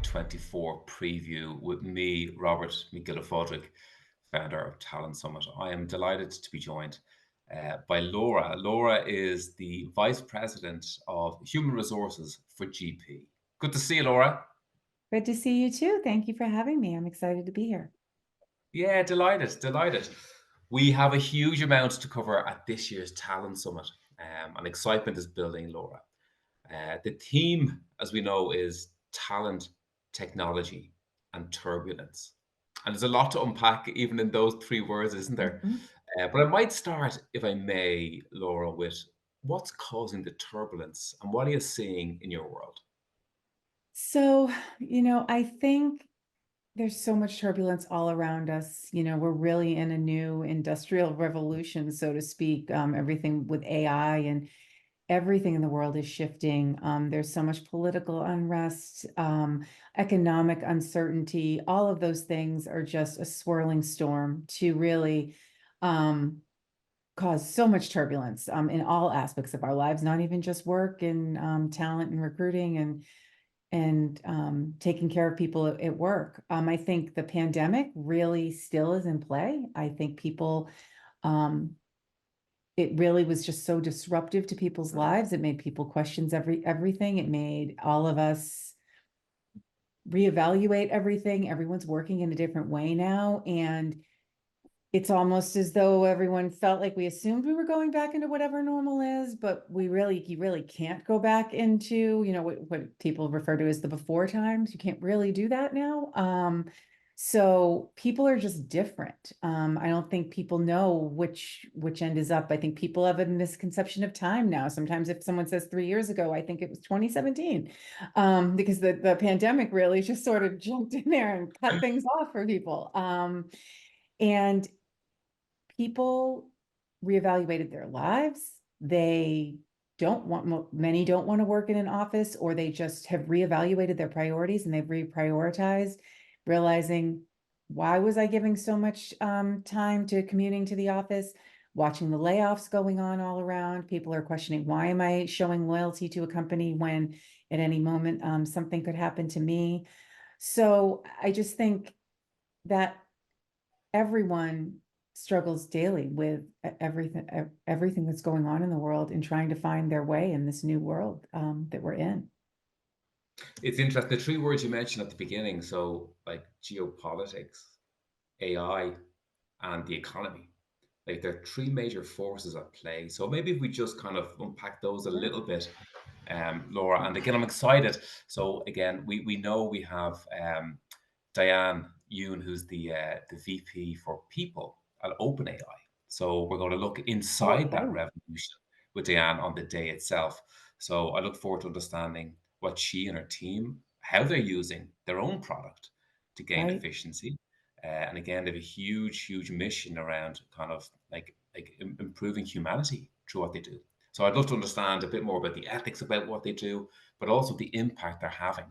2024 preview with me, Robert Mac Giolla Phádraig, founder of Talent Summit. I am delighted to be joined by Laura. Laura is the Vice President of Human Resources for GP. Good to see you, Laura. Good to see you too. Thank you for having me. I'm excited to be here. Yeah, delighted. We have a huge amount to cover at this year's Talent Summit, and excitement is building, Laura. The theme, as we know, is talent, technology, and turbulence. And there's a lot to unpack even in those three words, isn't there? Mhm. But I might start, if I may, Laura, with what's causing the turbulence and what are you seeing in your world? So, I think there's so much turbulence all around us. We're really in a new industrial revolution, so to speak. Everything with AI and everything in the world is shifting. There's so much political unrest, economic uncertainty. All of those things are just a swirling storm to really um, cause so much turbulence in all aspects of our lives, not even just work and talent and recruiting and taking care of people at work. I think the pandemic really still is in play. I think people, um, it really was just so disruptive to people's lives. It made people questions everything. It made all of us reevaluate everything. Everyone's working in a different way now, and it's almost as though everyone felt like we assumed we were going back into whatever normal is, but you really can't go back into, what people refer to as the before times. You can't really do that now. So people are just different. I don't think people know which end is up. I think people have a misconception of time now. Sometimes if someone says 3 years ago, I think it was 2017, because the pandemic really just sort of jumped in there and cut things off for people. And people reevaluated their lives. They don't want, many don't want to work in an office, or they just have reevaluated their priorities and they've reprioritized, realizing, why was I giving so much time to commuting to the office? Watching the layoffs going on all around, people are questioning, why am I showing loyalty to a company when at any moment something could happen to me? So I just think that everyone struggles daily with everything that's going on in the world and trying to find their way in this new world that we're in. It's interesting. The three words you mentioned at the beginning, so like geopolitics, AI, and the economy. Like there are three major forces at play. So maybe if we just kind of unpack those a Sure. little bit, Laura. And again, I'm excited. So again, we know we have Diane Yoon, who's the VP for People at OpenAI. So we're going to look Oh, inside that exciting. revolution with Diane on the day itself. So I look forward to understanding what she and her team, how they're using their own product to gain Right. efficiency. And again, they have a huge mission around kind of improving humanity through what they do. So I'd love to understand a bit more about the ethics about what they do, but also the impact they're having,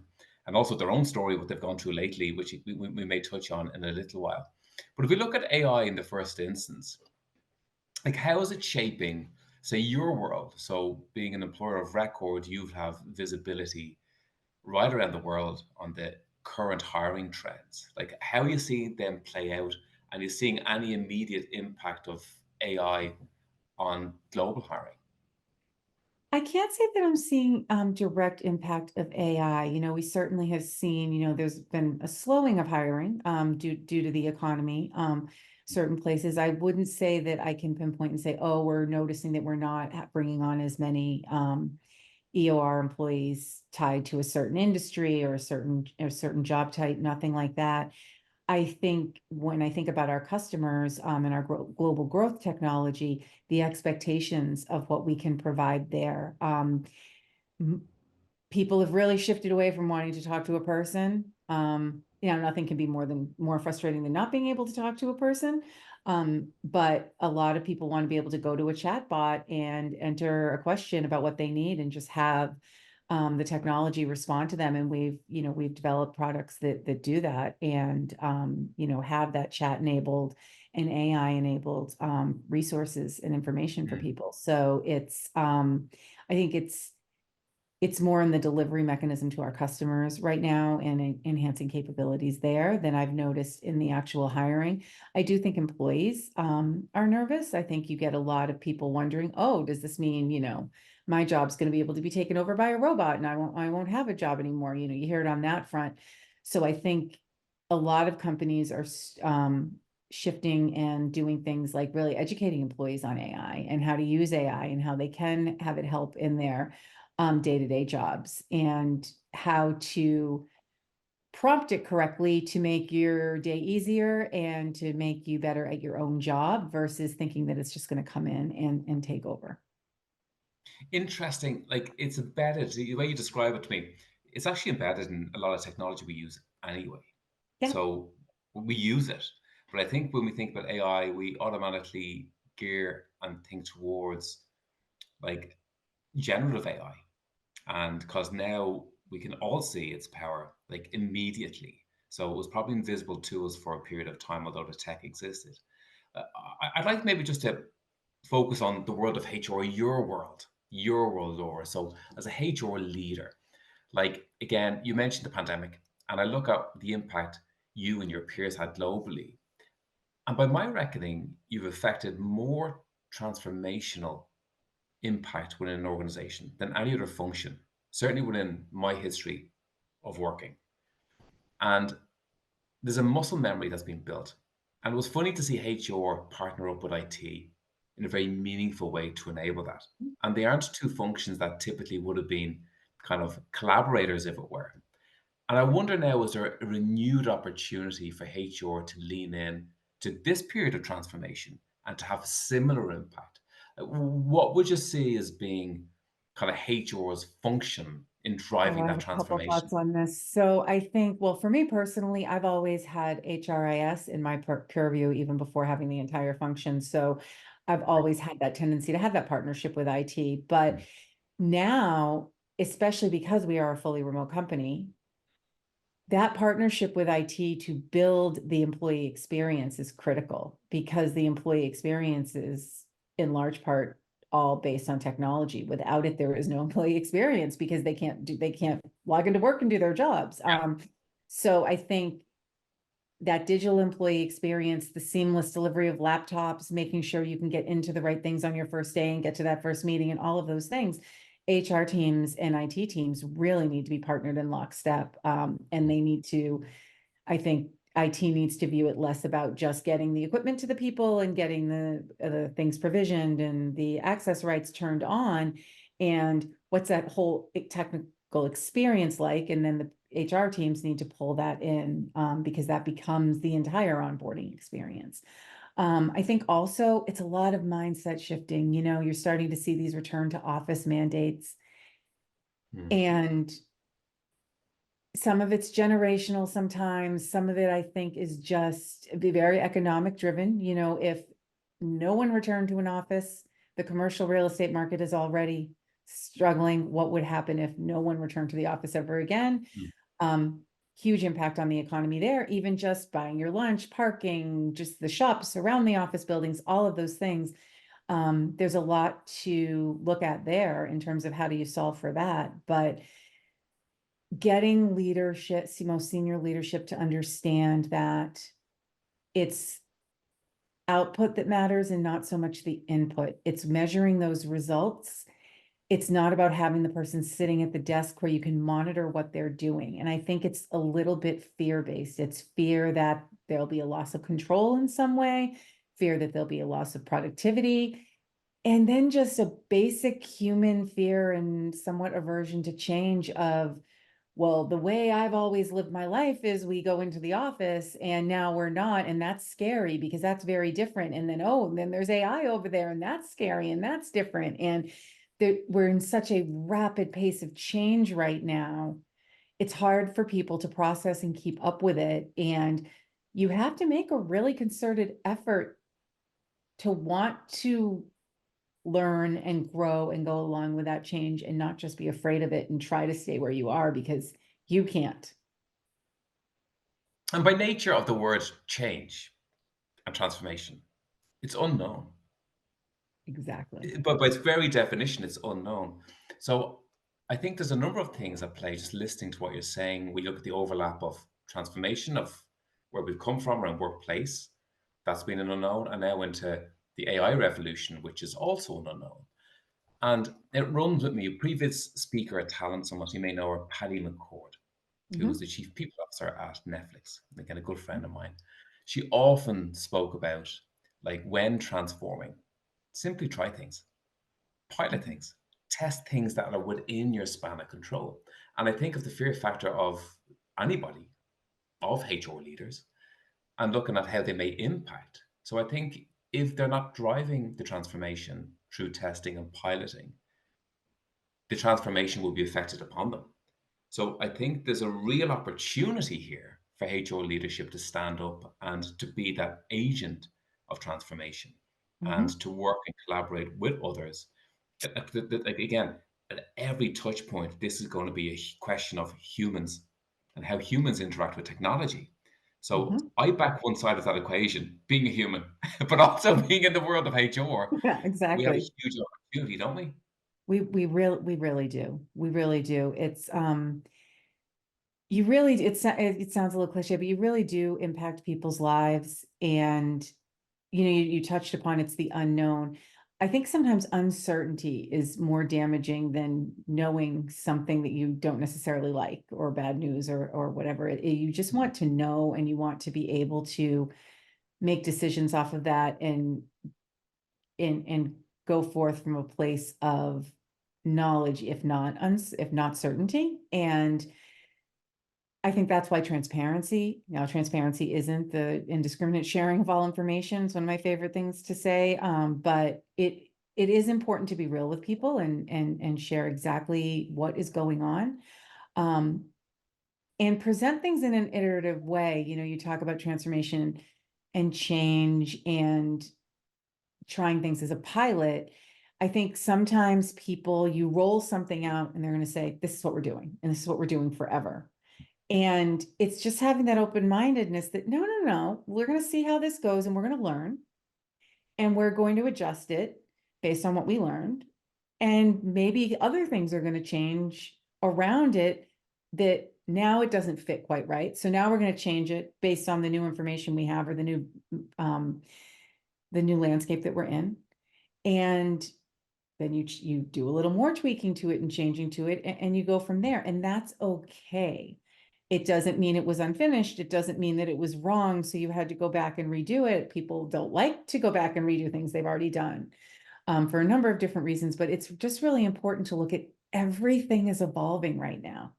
and also their own story, what they've gone through lately, which we may touch on in a little while. But if we look at AI in the first instance, like how is it shaping, say, your world? So being an employer of record, you have visibility right around the world on the current hiring trends. Like how are you seeing them play out? And are you seeing any immediate impact of AI on global hiring? I can't say that I'm seeing direct impact of AI. We certainly have seen, there's been a slowing of hiring due to the economy. Certain places, I wouldn't say that I can pinpoint and say, oh, we're noticing that we're not bringing on as many EOR employees tied to a certain industry or a certain job type. Nothing like that. I think when I think about our customers and our global growth technology, the expectations of what we can provide there. People have really shifted away from wanting to talk to a person. Nothing can be more frustrating than not being able to talk to a person. But a lot of people want to be able to go to a chat bot and enter a question about what they need and just have the technology respond to them. And we've developed products that do that and have that chat enabled and AI enabled resources and information for Mm. people. So I think it's it's more in the delivery mechanism to our customers right now and enhancing capabilities there than I've noticed in the actual hiring. I do think employees are nervous. I think you get a lot of people wondering, oh, does this mean, my job's going to be able to be taken over by a robot and I won't have a job anymore. You hear it on that front. So I think a lot of companies are shifting and doing things like really educating employees on AI and how to use AI and how they can have it help in their day-to-day jobs and how to prompt it correctly to make your day easier and to make you better at your own job versus thinking that it's just going to come in and take over. Interesting. Like it's embedded, the way you describe it to me, it's actually embedded in a lot of technology we use anyway. Yeah, So we use it. But I think when we think about AI, we automatically gear and think towards like generative AI. And because now we can all see its power like immediately. So it was probably invisible to us for a period of time, although the tech existed. Uh, I'd like maybe just to focus on the world of HR, your world, Laura. So as a HR leader, like again, you mentioned the pandemic, and I look at the impact you and your peers had globally. And by my reckoning, you've affected more transformational impact within an organization than any other function, certainly within my history of working. And there's a muscle memory that's been built. And it was funny to see HR partner up with IT in a very meaningful way to enable that. And they aren't two functions that typically would have been kind of collaborators, if it were. And I wonder now, is there a renewed opportunity for HR to lean in to this period of transformation and to have a similar impact? What would you see as being kind of HR's function in oh, driving I have that a couple transformation? thoughts on this. So I think, well, for me personally, I've always had HRIS in my purview, even before having the entire function. So I've always had that tendency to have that partnership with IT. But now, especially because we are a fully remote company, that partnership with IT to build the employee experience is critical because the employee experience is in large part all based on technology. Without it, there is no employee experience because they can't log into work and do their jobs. So I think that digital employee experience, the seamless delivery of laptops, making sure you can get into the right things on your first day and get to that first meeting and all of those things. HR teams and IT teams really need to be partnered in lockstep. And they need to, I think IT needs to view it less about just getting the equipment to the people and getting the things provisioned and the access rights turned on. And what's that whole technical experience like? And then the HR teams need to pull that in because that becomes the entire onboarding experience. I think also it's a lot of mindset shifting. You're starting to see these return to office mandates, Hmm. and some of it's generational sometimes. Some of it, I think, is just be very economic driven. If no one returned to an office, the commercial real estate market is already struggling. What would happen if no one returned to the office ever again? Hmm. um, Huge impact on the economy there, even just buying your lunch, parking, just the shops around the office buildings, all of those things. There's a lot to look at there in terms of how do you solve for that. But getting leadership, most senior leadership to understand that it's output that matters and not so much the input. It's measuring those results. It's not about having the person sitting at the desk where you can monitor what they're doing. And I think it's a little bit fear-based. It's fear that there'll be a loss of control in some way, fear that there'll be a loss of productivity, and then just a basic human fear and somewhat aversion to change of, well, the way I've always lived my life is we go into the office and now we're not. And that's scary because that's very different. And then, oh, and then there's AI over there and that's scary and that's different. And we're in such a rapid pace of change right now. It's hard for people to process and keep up with it. And you have to make a really concerted effort to want to learn and grow and go along with that change and not just be afraid of it and try to stay where you are because you can't. And by nature of the word change and transformation, it's unknown. Exactly. But by its very definition, it's unknown. So I think there's a number of things at play. Just listening to what you're saying, we look at the overlap of transformation of where we've come from around workplace, that's been an unknown, and now into the AI revolution, which is also an unknown. And it runs with me. A previous speaker at Talent Summit, you may know her, Paddy McCord, who was Mhm. the chief people officer at Netflix, again, a good friend of mine. She often spoke about, like, when transforming, simply try things, pilot Mhm. things, test things that are within your span of control. And I think of the fear factor of anybody, of HR leaders, and looking at how they may impact. So I think if they're not driving the transformation through testing and piloting, the transformation will be affected upon them. So I think there's a real opportunity here for HR leadership to stand up and to be that agent of transformation and Mhm. to work and collaborate with others. Like, again, at every touch point, this is going to be a question of humans and how humans interact with technology. So Mhm. I back one side of that equation, being a human, but also being in the world of HR. Yeah, We have a exactly. huge opportunity, don't we? We really do. We really do. It's you really it sounds a little cliche, but you really do impact people's lives. And you touched upon it's the unknown. I think sometimes uncertainty is more damaging than knowing something that you don't necessarily like, or bad news, or whatever. You just want to know, and you want to be able to make decisions off of that, and go forth from a place of knowledge, if not certainty. And I think that's why transparency isn't the indiscriminate sharing of all information. It's one of my favorite things to say. But it is important to be real with people, and share exactly what is going on. Um, and present things in an iterative way. You talk about transformation and change and trying things as a pilot. I think sometimes you roll something out and they're going to say, this is what we're doing, and this is what we're doing forever. And it's just having that open-mindedness that no, no, no, we're going to see how this goes, and we're going to learn, and we're going to adjust it based on what we learned. And maybe other things are going to change around it, that now it doesn't fit quite right. So now we're going to change it based on the new information we have, or um, the new landscape that we're in. And then you do a little more tweaking to it and changing to it, and you go from there, and that's okay. It doesn't mean it was unfinished. It doesn't mean that it was wrong, so you had to go back and redo it. People don't like to go back and redo things they've already done, for a number of different reasons. But it's just really important to look at everything is evolving right now.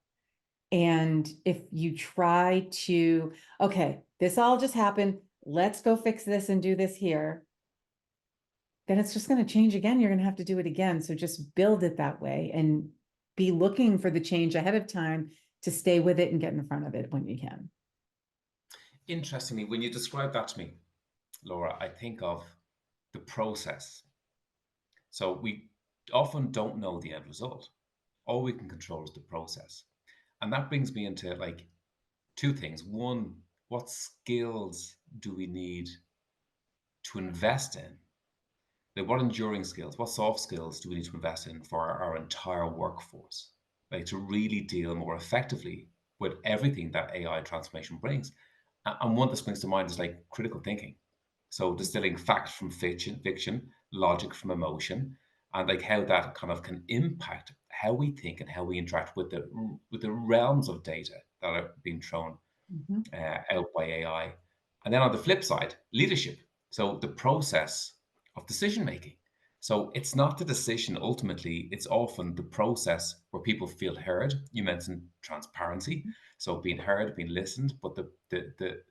And if you try to, okay, this all just happened, let's go fix this and do this here, then it's just going to change again. You're going to have to do it again. So just build it that way, and be looking for the change ahead of time to stay with it and get in front of it when you can. Interestingly, when you describe that to me, Laura, I think of the process. So we often don't know the end result. All we can control is the process. And that brings me into, like, two things. One, what skills do we need to invest in? Like, what enduring skills, what soft skills do we need to invest in for our entire workforce? Like, to really deal more effectively with everything that AI transformation brings. And one that springs to mind is like critical thinking. So distilling fact from fiction, logic from emotion, and like how that kind of can impact how we think and how we interact with the realms of data that are being thrown Mhm. out by AI. And then on the flip side, leadership. So the process of decision making. So it's not the decision ultimately, it's often the process where people feel heard. You mentioned transparency. So being heard, being listened, but the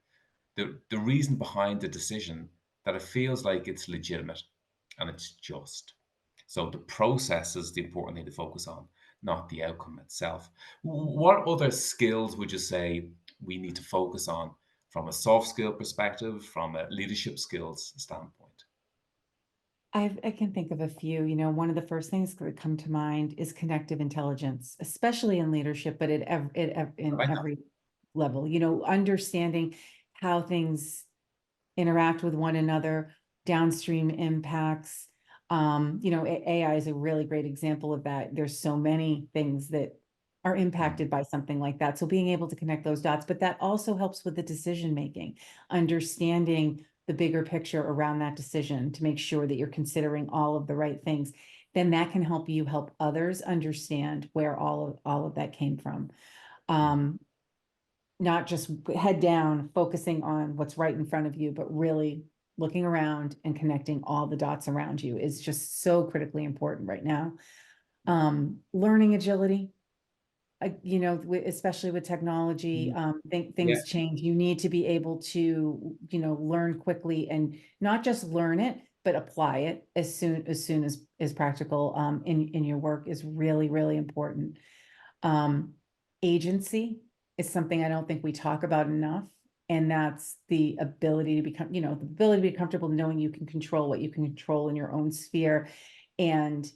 reason behind the decision, that it feels like it's legitimate and it's just. So the process is the important thing to focus on, not the outcome itself. What other skills would you say we need to focus on from a soft skill perspective, from a leadership skills standpoint? I can think of a few. One of the first things that come to mind is connective intelligence, especially in leadership, but in Right. every level. Understanding how things interact with one another, downstream impacts, AI is a really great example of that. There's so many things that are Mm, impacted by something like that. So being able to connect those dots, but that also helps with the decision making, understanding the bigger picture around that decision to make sure that you're considering all of the right things. Then that can help you help others understand where all of that came from. mm, Um, Not just head down, focusing on what's right in front of you, but really looking around and connecting all the dots around you is just so critically important right now. Learning agility, especially with technology, mm. Yeah. things change. You need to be able to, learn quickly and not just learn it, but apply it as soon as practical, in your work is really, really important. Um, Agency is something I don't think we talk about enough. And that's the ability to become, the ability to be comfortable knowing you can control what you can control in your own sphere and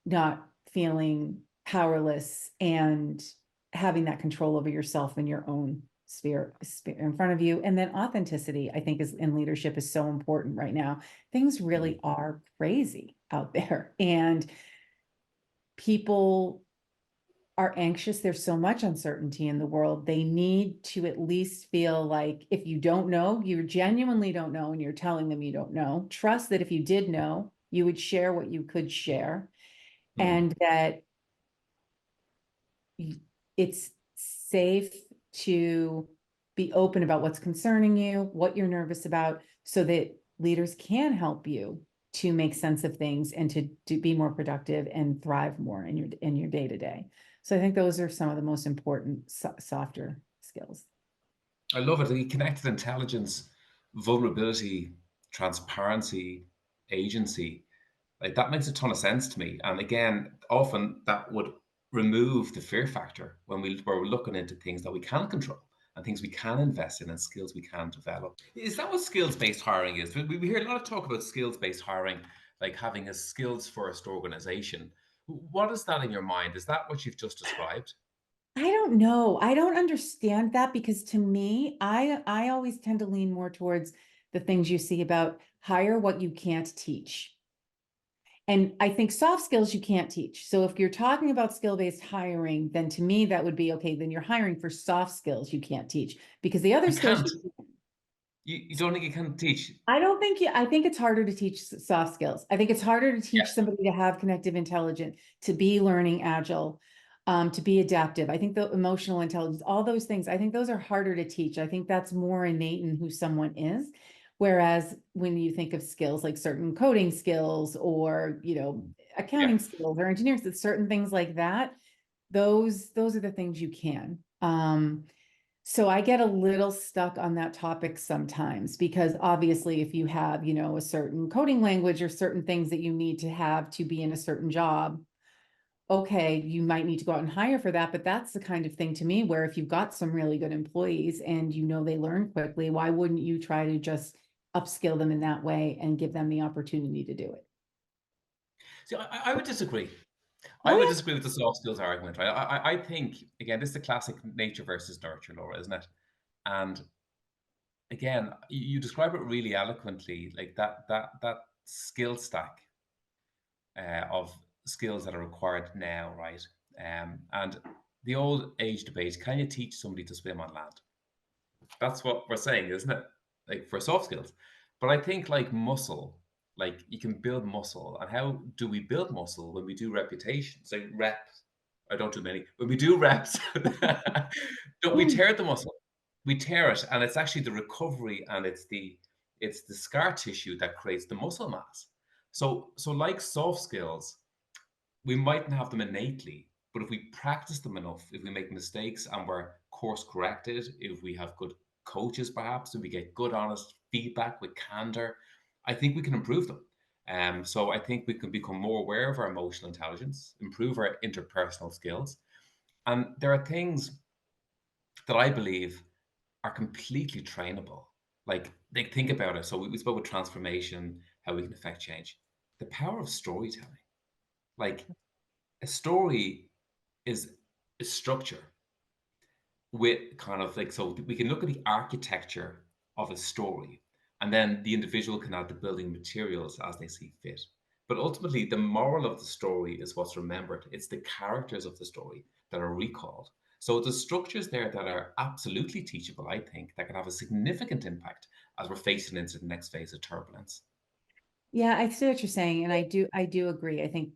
not feeling powerless and having that control over yourself and your own sphere in front of you. And then authenticity, I think, is in leadership is so important right now. Things Mm, really are crazy out there, and people are anxious. There's so much uncertainty in the world. They need to at least feel like if you don't know, you genuinely don't know, and you're telling them you don't know, trust that if you did know, you would share what you could share, mm. and that it's safe to be open about what's concerning you, what you're nervous about, so that leaders can help you to make sense of things and to be more productive and thrive more in your day to day. So I think those are some of the most important softer skills. I love it. The connected intelligence, vulnerability, transparency, agency. Like that makes a ton of sense to me. And again, often that would remove the fear factor when we're looking into things that we can control and things we can invest in and skills we can develop. Is that what skills-based hiring is? We hear a lot of talk about skills-based hiring, like having a skills-first organization. What is that in your mind? Is that what you've just described? I don't know. I don't understand that, because to me, I always tend to lean more towards the things you see about hire what you can't teach. And I think soft skills you can't teach. So if you're talking about skill-based hiring, then to me that would be okay. Then you're hiring for soft skills you can't teach, because the other You skills can't. you can. You don't think you can teach? I don't think I think it's harder to teach soft skills. I think it's harder to teach Yes. somebody to have connective intelligence, to be learning agile, to be adaptive. I think the emotional intelligence, all those things, I think those are harder to teach. I think that's more innate in who someone is. Whereas when you think of skills like certain coding skills or, Yeah. accounting skills or engineering skills, certain things like that, those are the things you can. So I get a little stuck on that topic sometimes, because obviously if you have, a certain coding language or certain things that you need to have to be in a certain job, okay, you might need to go out and hire for that. But that's the kind of thing to me where if you've got some really good employees and they learn quickly, why wouldn't you try to just upskill them in that way and give them the opportunity to do it? See, I would disagree. I Oh would yeah. disagree with the soft skills argument, right? I think again, this is the classic nature versus nurture, Laura, isn't it? And again, you describe it really eloquently, like that skill stack of skills that are required now, right? And the old age debate: can you teach somebody to swim on land? That's what we're saying, isn't it? Like for soft skills. But I think like muscle, like you can build muscle. And how do we build muscle when we do repetitions? Like reps. I don't do many. When we do reps, don't we tear the muscle? We tear it, and it's actually the recovery and it's the scar tissue that creates the muscle mass. So like soft skills, we mightn't have them innately, but if we practice them enough, if we make mistakes and we're course corrected, if we have good coaches, perhaps, if we get good, honest feedback with candor, I think we can improve them. So I think we can become more aware of our emotional intelligence, improve our interpersonal skills. And there are things that I believe are completely trainable. Like think about it. So we spoke with transformation, how we can affect change. The power of storytelling. Like a story is a structure with kind of like, so we can look at the architecture of a story, And then the individual can add the building materials as they see fit. But ultimately, the moral of the story is what's remembered. It's the characters of the story that are recalled. So the structures there that are absolutely teachable, I think, that can have a significant impact as we're facing into the next phase of turbulence. Yeah, I see what you're saying, and I do agree. I think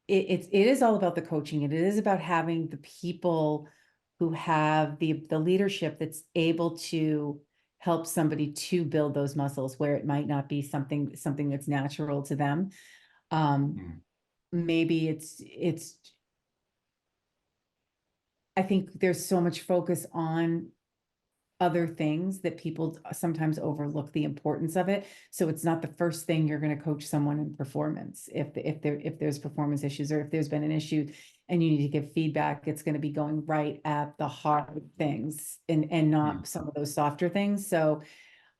it is all about the coaching. It is about having the people who have the leadership that's able to help somebody to build those muscles where it might not be something that's natural to them. Mm. Maybe it's I think there's so much focus on other things that people sometimes overlook the importance of it. So it's not the first thing you're going to coach someone in performance. If there's performance issues, or if there's been an issue and you need to give feedback, it's going to be going right at the hard things and Mm. not some of those softer things. So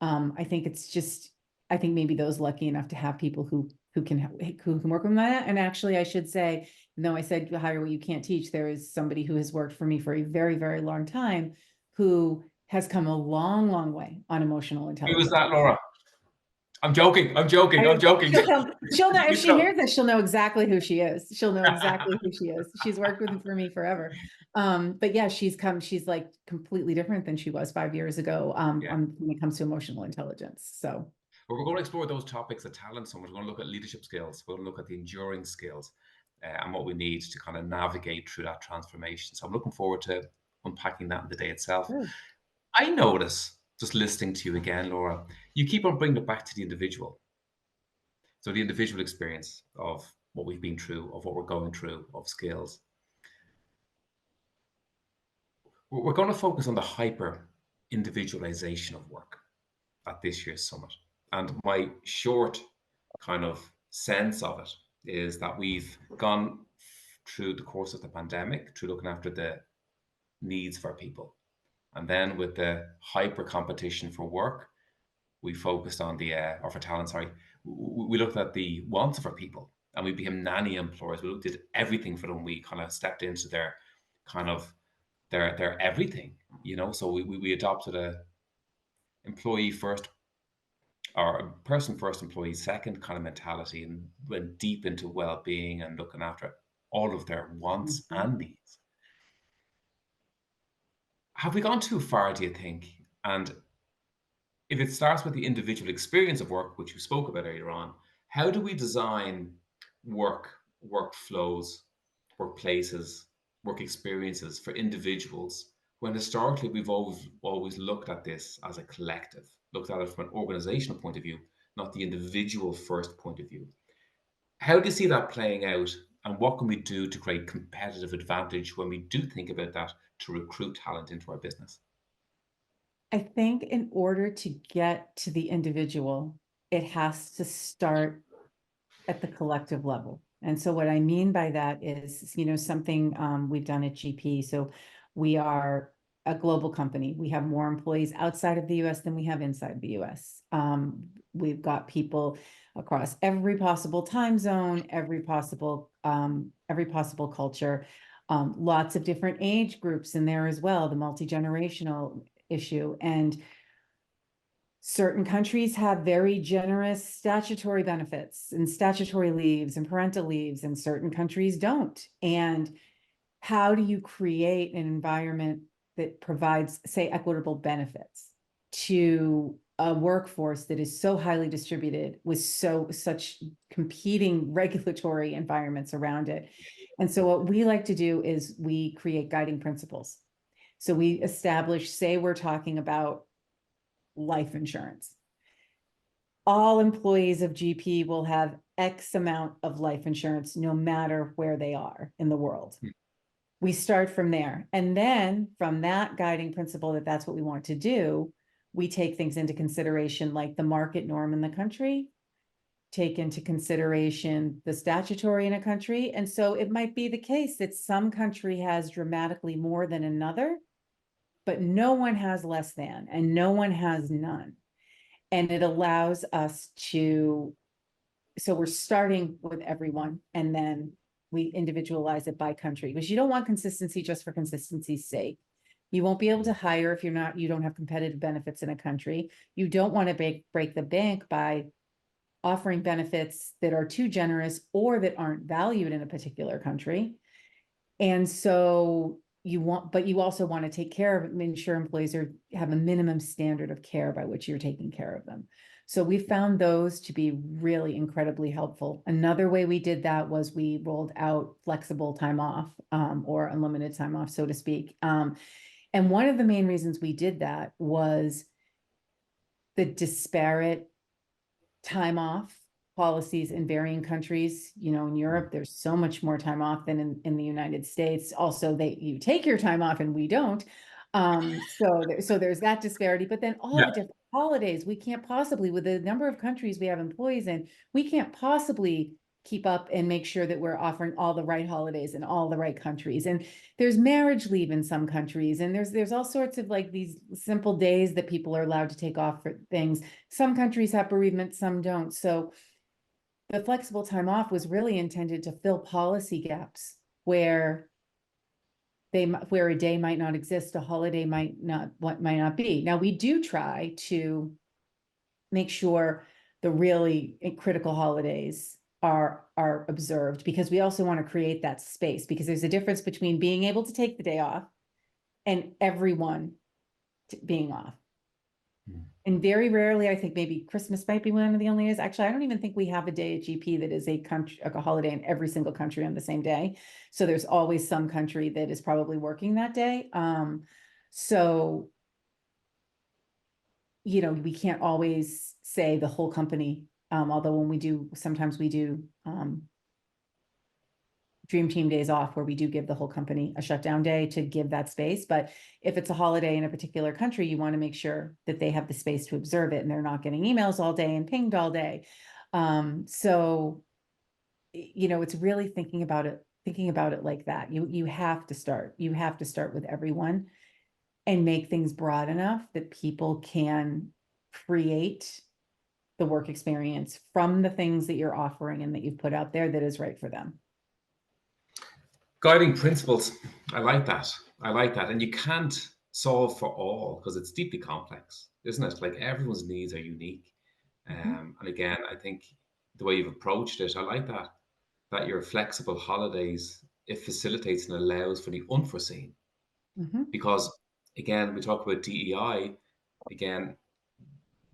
I think it's just, I think maybe those lucky enough to have people who can work with that. And actually, I should say, no, I said hire what you can't teach. There is somebody who has worked for me for a very, very long time who has come a long, long way on emotional Who was intelligence. that, Laura? I'm joking. I'm joking. I'm joking. She'll know if You she tell. hears this, she'll know exactly who she is. She'll know exactly who she is. She's worked with for me forever. But yeah, she's like completely different than she was 5 years ago, Yeah. when it comes to emotional intelligence. So But we're going to explore those topics of talent so much. We're going to look at leadership skills. We're going to look at the enduring skills and what we need to kind of navigate through that transformation. So I'm looking forward to unpacking that in the day itself. good. I notice, just listening to you again, Laura, you keep on bringing it back to the individual. So the individual experience of what we've been through, of what we're going through, of skills. We're going to focus on the hyper individualization of work at this year's summit. And my short kind of sense of it is that we've gone through the course of the pandemic, through looking after the needs for people. And then with the hyper competition for work, we focused on or for talent, sorry, we looked at the wants of our people and we became nanny employers. We looked at everything for them. We kind of stepped into their kind of their everything, So we adopted a employee first or a person first, employee second kind of mentality, and went deep into well-being and looking after all of their wants Mhm. and needs. Have we gone too far, do you think? And if it starts with the individual experience of work, which you spoke about earlier on, how do we design work, workflows, workplaces, work experiences for individuals when historically we've always looked at this as a collective, looked at it from an organizational point of view, not the individual first point of view? How do you see that playing out, and what can we do to create competitive advantage when we do think about that to recruit talent into our business? I think in order to get to the individual, it has to start at the collective level. And so what I mean by that is, something we've done at GP. So we are a global company. We have more employees outside of the US than we have inside the US. We've got people across every possible time zone, every possible culture, lots of different age groups in there as well, the multi-generational issue. And certain countries have very generous statutory benefits and statutory leaves and parental leaves, and certain countries don't. And how do you create an environment that provides, say, equitable benefits to a workforce that is so highly distributed with such competing regulatory environments around it? And so what we like to do is we create guiding principles. So we establish, say we're talking about life insurance. All employees of GP will have X amount of life insurance, no matter where they are in the world. We start from there. And then from that guiding principle that that's what we want to do, we take things into consideration, like the market norm in the country, take into consideration the statutory in a country. And so it might be the case that some country has dramatically more than another, but no one has less than, and no one has none. And it allows us to, so we're starting with everyone, and then we individualize it by country, because you don't want consistency just for consistency's sake. You won't be able to hire if you don't have competitive benefits in a country. You don't want to break the bank by offering benefits that are too generous or that aren't valued in a particular country. And so but you also want to take care of, ensure employees have a minimum standard of care by which you're taking care of them. So we found those to be really incredibly helpful. Another way we did that was we rolled out flexible time off, or unlimited time off, so to speak. And one of the main reasons we did that was the disparate time off policies in varying countries. In Europe, there's so much more time off than in the United States. Also, you take your time off and we don't. So there's that disparity, but then all Yeah. the different holidays, we can't possibly, with the number of countries we have employees in, we can't possibly keep up and make sure that we're offering all the right holidays in all the right countries. And there's marriage leave in some countries, and there's all sorts of like these simple days that people are allowed to take off for things. Some countries have bereavement, some don't. So the flexible time off was really intended to fill policy gaps where a day might not exist, a holiday might not be. Now, we do try to make sure the really critical holidays are observed, because we also want to create that space, because there's a difference between being able to take the day off and everyone being off. And very rarely, I think maybe Christmas might be one of the only days. Actually, I don't even think we have a day at GP that is a holiday in every single country on the same day. So there's always some country that is probably working that day. So, we can't always say the whole company, although sometimes we do dream team days off, where we do give the whole company a shutdown day to give that space. But if it's a holiday in a particular country, you want to make sure that they have the space to observe it and they're not getting emails all day and pinged all day. So, it's really thinking about it like that. You have to start with everyone and make things broad enough that people can create the work experience from the things that you're offering and that you've put out there that is right for them. Guiding principles. I like that. I like that. And you can't solve for all because it's deeply complex, isn't it? Like everyone's needs are unique. Mhm. And again, I think the way you've approached it, I like that your flexible holidays, it facilitates and allows for the unforeseen. Mhm. Because again, we talk about DEI, again,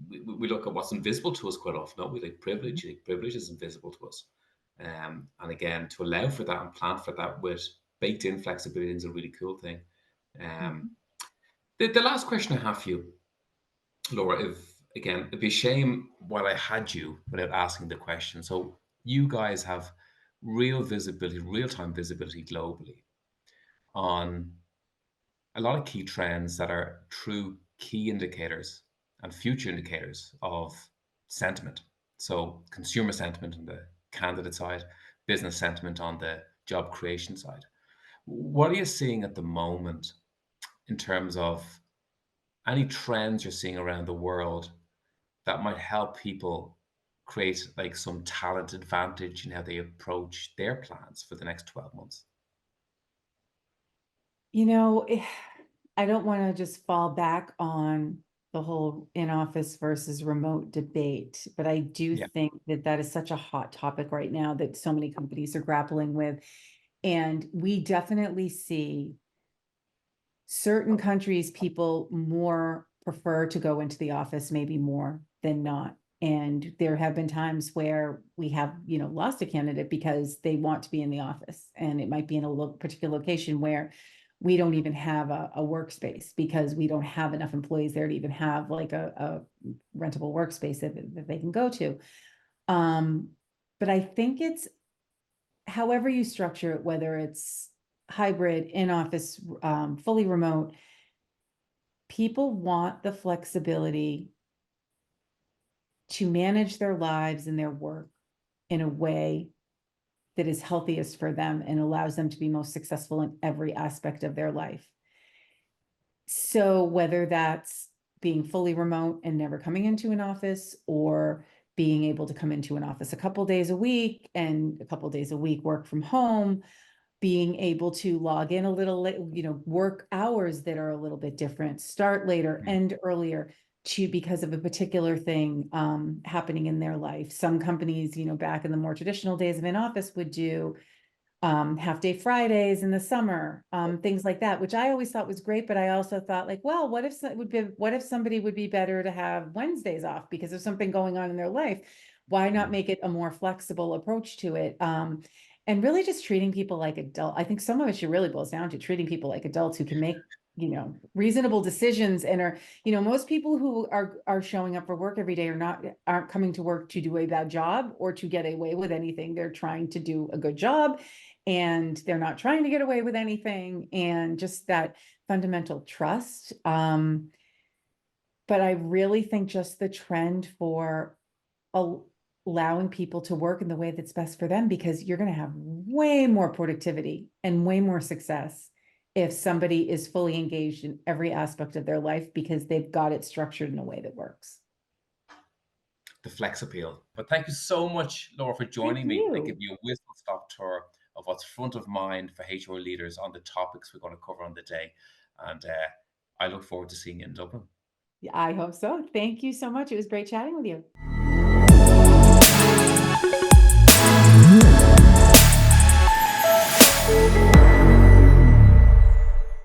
we look at what's invisible to us quite often. Don't we? Like privilege, like privilege is invisible to us. And again, to allow for that and plan for that with baked in flexibility is a really cool thing. Um, Mhm. the last question I have for you, Laura, it'd be a shame while I had you without asking the question. So you guys have real visibility, real time visibility globally on a lot of key trends that are true key indicators and future indicators of sentiment. So, consumer sentiment on the candidate side, business sentiment on the job creation side. What are you seeing at the moment in terms of any trends you're seeing around the world that might help people create like some talent advantage in how they approach their plans for the next 12 months? You know, eh, I don't want to just fall back on the whole in-office versus remote debate, but I do Yeah. think that that is such a hot topic right now that so many companies are grappling with. And we definitely see certain countries, people more prefer to go into the office, maybe more than not. And there have been times where we have, lost a candidate because they want to be in the office, and it might be in a particular location where we don't even have a workspace because we don't have enough employees there to even have like a rentable workspace that they can go to. But I think it's however you structure it, whether it's hybrid, in office, fully remote, people want the flexibility to manage their lives and their work in a way that is healthiest for them and allows them to be most successful in every aspect of their life. So whether that's being fully remote and never coming into an office, or being able to come into an office a couple days a week and a couple days a week work from home, being able to log in a little late, work hours that are a little bit different, start later, Mm. end earlier, to because of a particular thing happening in their life. Some companies, back in the more traditional days of in office, would do half day Fridays in the summer, things like that, which I always thought was great. But I also thought, like, well, what if somebody would be better to have Wednesdays off because of something going on in their life? Why not Mm. make it a more flexible approach to it? And really just treating people like adults. I think some of it should really boils down to treating people like adults who can make, reasonable decisions and are, most people who are showing up for work every day aren't coming to work to do a bad job or to get away with anything. They're trying to do a good job, and they're not trying to get away with anything, and just that fundamental trust. But I really think just the trend for allowing people to work in the way that's best for them, because you're going to have way more productivity and way more success if somebody is fully engaged in every aspect of their life because they've got it structured in a way that works. The flex appeal. But thank you so much, Laura, for Thank joining me and you. giving me a whistle stop tour of what's front of mind for HR leaders on the topics we're going to cover on the day. And I look forward to seeing you in Dublin. I hope so. Thank you so much. It was great chatting with you.